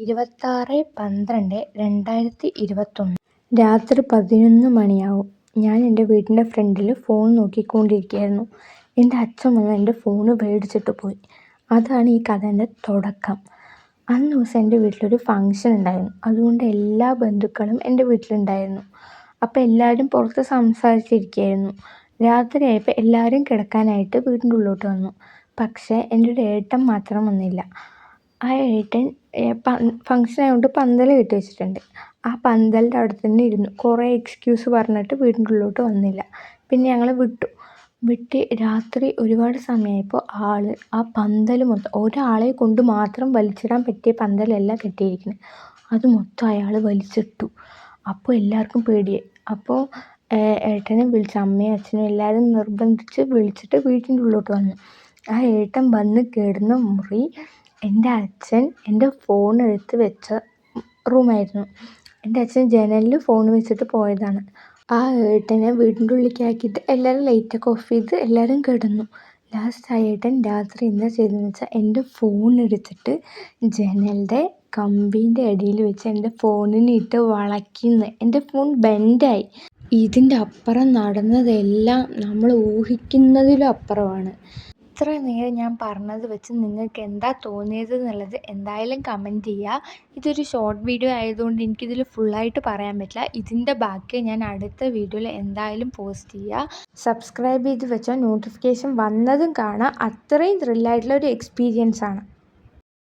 26/12/2021 രാത്രി 11 മണിയാവും. ഞാൻ എൻ്റെ വീടിൻ്റെ ഫ്രണ്ടിൽ ഫോൺ നോക്കിക്കൊണ്ടിരിക്കുകയായിരുന്നു. എൻ്റെ അച്ഛൻ വന്ന് എൻ്റെ ഫോൺ മേടിച്ചിട്ട് പോയി. അതാണ് ഈ കഥേൻ്റെ തുടക്കം. അന്ന് ദിവസം എൻ്റെ വീട്ടിലൊരു ഫംഗ്ഷൻ ഉണ്ടായിരുന്നു. അതുകൊണ്ട് എല്ലാ ബന്ധുക്കളും എൻ്റെ വീട്ടിലുണ്ടായിരുന്നു. അപ്പോൾ എല്ലാവരും പുറത്ത് സംസാരിച്ചിരിക്കുകയായിരുന്നു. രാത്രിയായപ്പോൾ എല്ലാവരും കിടക്കാനായിട്ട് വീടിൻ്റെ ഉള്ളിലോട്ട് വന്നു. പക്ഷേ എൻ്റെ ഒരു ഏട്ടൻ മാത്രം വന്നില്ല. ആ ഏട്ടൻ ഫംഗ്ഷൻ ആയതുകൊണ്ട് പന്തൽ കെട്ടി വെച്ചിട്ടുണ്ട്. ആ പന്തലിൻ്റെ അവിടെ തന്നെ ഇരുന്നു. കുറേ എക്സ്ക്യൂസ് പറഞ്ഞിട്ട് വീടിൻ്റെ ഉള്ളിലോട്ട് വന്നില്ല. പിന്നെ ഞങ്ങൾ വിട്ട് രാത്രി ഒരുപാട് സമയമായപ്പോൾ ആ പന്തൽ മൊത്തം ഒരാളെ കൊണ്ട് മാത്രം വലിച്ചിടാൻ പറ്റിയ പന്തലല്ല കെട്ടിയിരിക്കുന്നത്. അത് മൊത്തം അയാൾ വലിച്ചിട്ടു. അപ്പോൾ എല്ലാവർക്കും പേടിയായി. അപ്പോൾ ഏട്ടനെ വിളിച്ച് അമ്മയും അച്ഛനും എല്ലാവരും നിർബന്ധിച്ച് വിളിച്ചിട്ട് വീട്ടിൻ്റെ ഉള്ളിലോട്ട് വന്നു. ആ ഏട്ടൻ വന്ന് കിടന്ന മുറി എൻ്റെ അച്ഛൻ എൻ്റെ ഫോൺ എടുത്ത് വെച്ച റൂമായിരുന്നു. എൻ്റെ അച്ഛൻ ജനലിൽ ഫോൺ വെച്ചിട്ട് പോയതാണ്. ആ ഏട്ടനെ വീടിൻ്റെ ഉള്ളിലേക്ക് ആക്കിയിട്ട് എല്ലാവരും ലൈറ്റൊക്കെ ഓഫ് ചെയ്ത് എല്ലാവരും കിടന്നു. ലാസ്റ്റ് ആ ഏട്ടൻ രാത്രി എന്താ ചെയ്തതെന്ന് വെച്ചാൽ എൻ്റെ ഫോൺ എടുത്തിട്ട് ജനലിൻ്റെ കമ്പീൻ്റെ അടിയിൽ വെച്ച് എൻ്റെ ഫോണിനിട്ട് വളയ്ക്കുന്നു. എൻ്റെ ഫോൺ ബെൻഡായി. ഇതിൻ്റെ അപ്പുറം നടന്നതെല്ലാം നമ്മൾ ഊഹിക്കുന്നതിലും അപ്പുറമാണ്. ഇത്ര നേരം ഞാൻ പറഞ്ഞത് വെച്ച് നിങ്ങൾക്ക് എന്താ തോന്നിയത് എന്നുള്ളത് എന്തായാലും കമൻറ്റ് ചെയ്യുക. ഇതൊരു ഷോർട്ട് വീഡിയോ ആയതുകൊണ്ട് എനിക്കിതിൽ ഫുള്ളായിട്ട് പറയാൻ പറ്റില്ല. ഇതിൻ്റെ ബാക്കി ഞാൻ അടുത്ത വീഡിയോയിൽ എന്തായാലും പോസ്റ്റ് ചെയ്യുക. സബ്സ്ക്രൈബ് ചെയ്ത് വെച്ചാൽ നോട്ടിഫിക്കേഷൻ വന്നതും കാണാം. അത്രയും ത്രില്ലായിട്ടുള്ള ഒരു എക്സ്പീരിയൻസ് ആണ്.